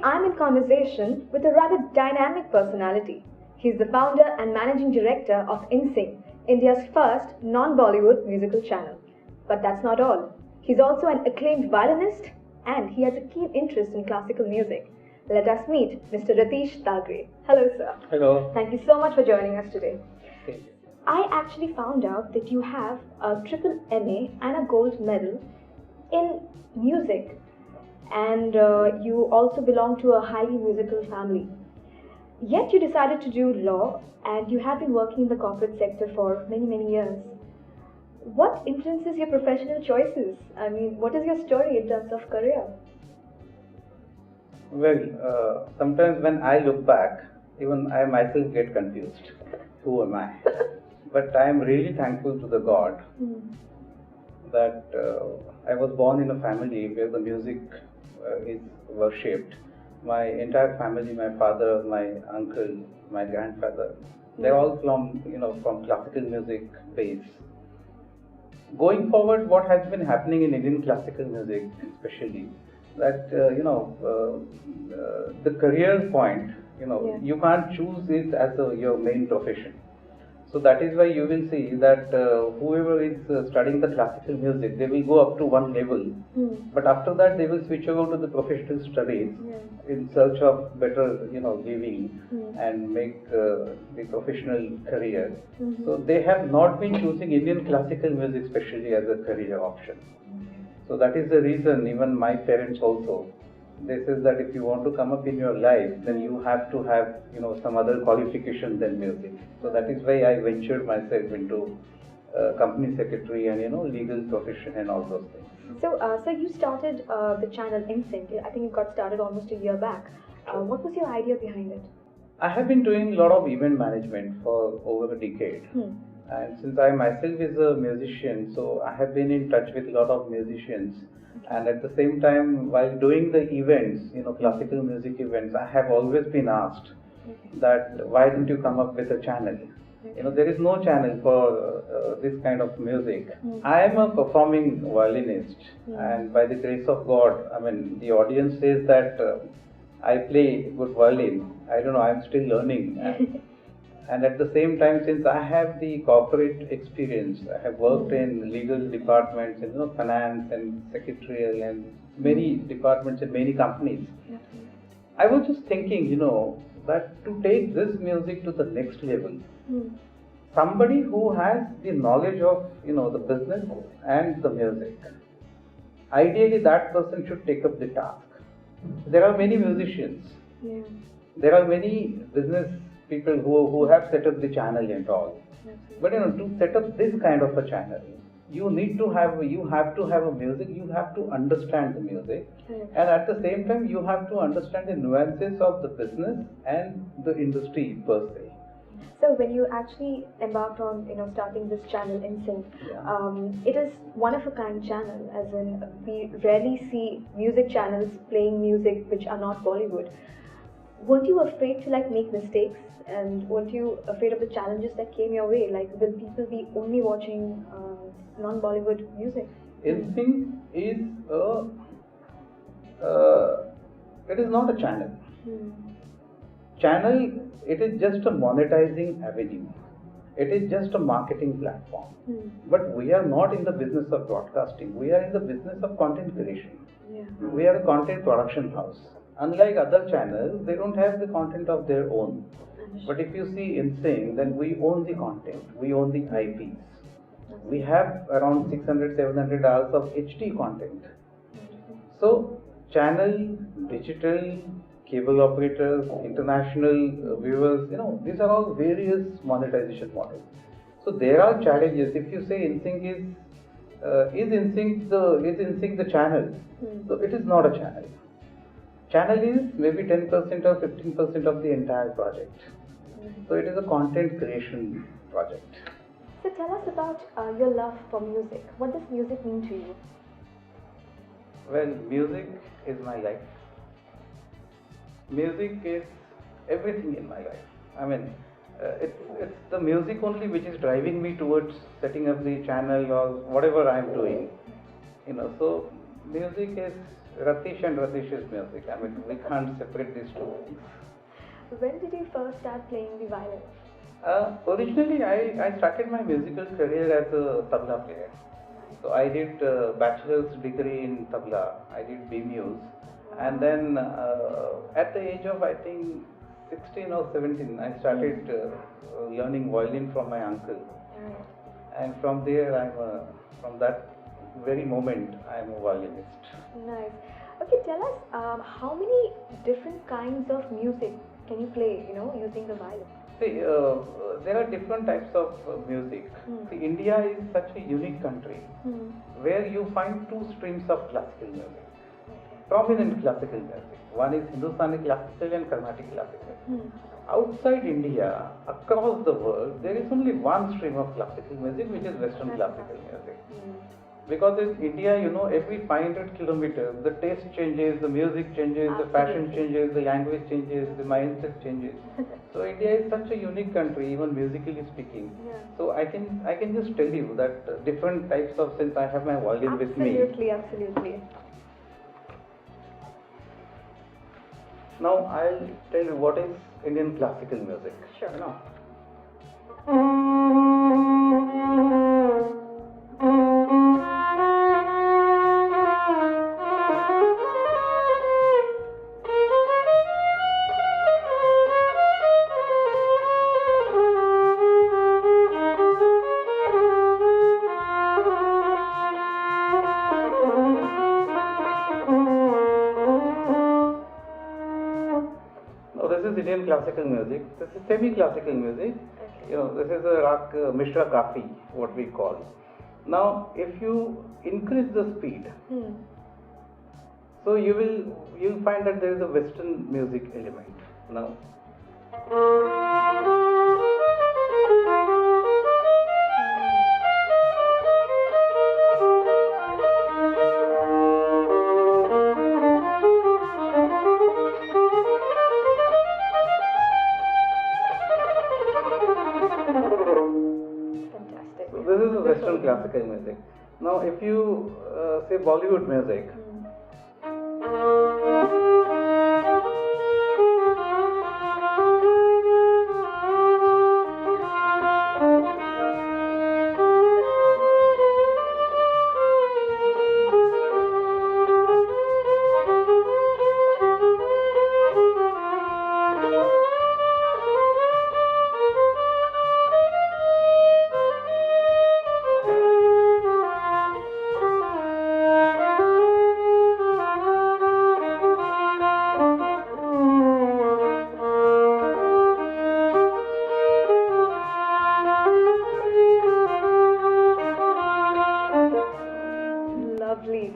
I'm in conversation with a rather dynamic personality. He's the founder and managing director of InSync, India's first non-Bollywood musical channel. But that's not all. He's also an acclaimed violinist and he has a keen interest in classical music. Let us meet Mr. Ratish Tagre. Hello, sir. Hello. Thank you so much for joining us today. Okay. I actually found out that you have a triple MA and a gold medal in music, and you also belong to a highly musical family. Yet you decided to do law, and you have been working in the corporate sector for many, many years. What influences your professional choices? I mean, what is your story in terms of career? Well, sometimes when I look back, even I myself get confused. Who am I? But I am really thankful to the God that I was born in a family where the music is worshipped. My entire family, my father, my uncle, my grandfather, they're all from classical music base. Going forward, what has been happening in Indian classical music, especially, that the career point, you can't choose it as your main profession. So that is why you will see that whoever is studying the classical music, they will go up to one level, but after that they will switch over to the professional studies in search of better, living and make the professional career. So they have not been choosing Indian classical music especially as a career option. So that is the reason even my parents also, they says that if you want to come up in your life, then you have to have some other qualification than music. So that is why I ventured myself into company secretary and legal profession and all those things. So you started the channel InSync. I think it got started almost a year back. What was your idea behind it? I have been doing a lot of event management for over a decade. And since I myself is a musician, so I have been in touch with a lot of musicians. And at the same time, while doing the events, classical music events, I have always been asked that why didn't you come up with a channel? There is no channel for this kind of music. I am a performing violinist, and by the grace of God, I mean, the audience says that I play good violin. I don't know, I'm still learning. And at the same time, since I have the corporate experience, I have worked in legal departments, finance and secretarial and many departments in many companies. I was just thinking, that to take this music to the next level, somebody who has the knowledge of, the business and the music, ideally that person should take up the task. There are many musicians. There are many business people who have set up the channel and all. But to set up this kind of a channel, you have to have a music, you have to understand the music, and at the same time you have to understand the nuances of the business and the industry per se. So when you actually embarked on starting this channel InSync, it is one of a kind channel, as in we rarely see music channels playing music which are not Bollywood. Weren't you afraid to make mistakes, and weren't you afraid of the challenges that came your way? Like, will people be only watching non-Bollywood music? InSync is it is not a channel. Channel, it is just a monetizing avenue. It is just a marketing platform. But we are not in the business of broadcasting. We are in the business of content creation. We are a content production house. Unlike other channels, they don't have the content of their own. But if you see InSync, then we own the content, we own the IPs. We have around 600-700 hours of HD content. So, channel, digital, cable operators, international viewers, these are all various monetization models. So there are challenges. If you say InSync is InSync the channel? So it is not a channel. Channel is maybe 10% or 15% of the entire project. So it is a content creation project. So tell us about your love for music. What does music mean to you? Well, music is my life. Music is everything in my life. I mean, it's the music only which is driving me towards setting up the channel or whatever I am doing. So music is Ratish and Ratish's music. I mean, we can't separate these two things. When did you first start playing the violin? Originally, I started my musical career as a tabla player. So I did bachelor's degree in tabla. I did BMUs, and then at the age of I think 16 or 17, I started learning violin from my uncle, and from there from that very moment I am a violinist. Nice. Okay, tell us how many different kinds of music can you play? Using the violin. See, there are different types of music. See, India is such a unique country where you find two streams of classical music, prominent classical music. One is Hindustani classical and Carnatic classical. Outside India, across the world, there is only one stream of classical music, which is Western classical music. Because in India, every 500 kilometers, the taste changes, the music changes, the fashion changes, the language changes, the mindset changes. So India is such a unique country, even musically speaking. Yeah. So I can just tell you that different types of, since I have my violin with me. Absolutely. Now I'll tell you what is Indian classical music. Sure. This is Indian classical music. This is semi-classical music. Okay. This is a rag Mishra Kafi, what we call. Now, if you increase the speed, so you'll find that there is a Western music element. Now. This is Western classical music. Now, if you say Bollywood music,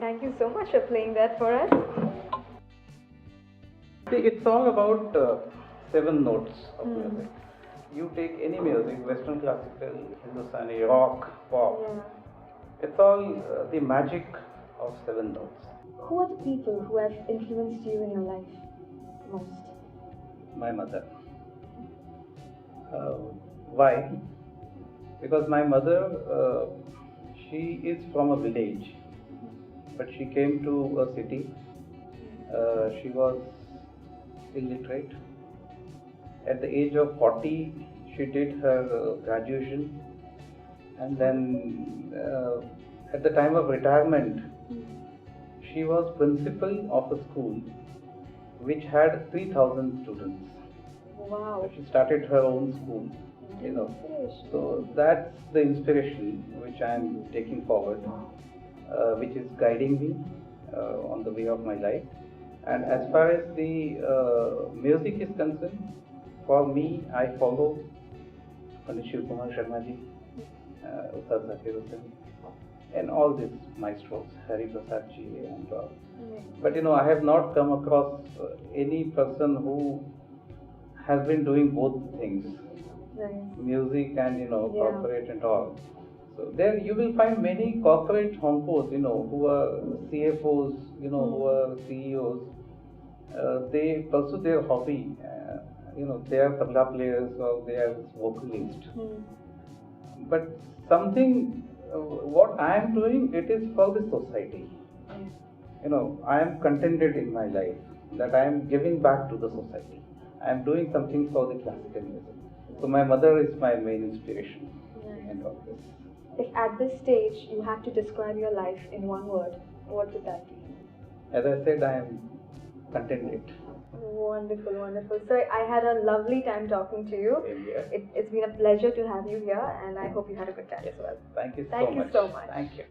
Thank you so much for playing that for us. See, it's all about 7 notes of music. You take any music, Western classical, Hindustani, rock, pop. Yeah. It's all the magic of 7 notes. Who are the people who have influenced you in your life most? My mother. Why? Because my mother, she is from a village, but she came to a city. She was illiterate. At the age of 40, she did her graduation, and then at the time of retirement, she was principal of a school which had 3,000 students. Wow! She started her own school. So that's the inspiration which I am taking forward, which is guiding me on the way of my life. And as far as the music is concerned, for me, I follow Pandit Shiv Kumar Sharma ji, Ustad Zakir Hussain, and all these maestros, Hari Prasad ji and all. But I have not come across any person who has been doing both things, music and corporate and all. So there you will find many corporate honkos, who are CFOs, who are CEOs. They pursue their hobby. They are tabla players or they are vocalists. But something, what I am doing, it is for the society. I am contented in my life that I am giving back to the society. I am doing something for the classical music. So my mother is my main inspiration in all this. If at this stage you have to describe your life in one word, what would that be? As I said, I am contented. Wonderful, wonderful. So I had a lovely time talking to you. Same here. It's been a pleasure to have you here, and I hope you had a good time as well. Thank you so much. Thank you so much. Thank you.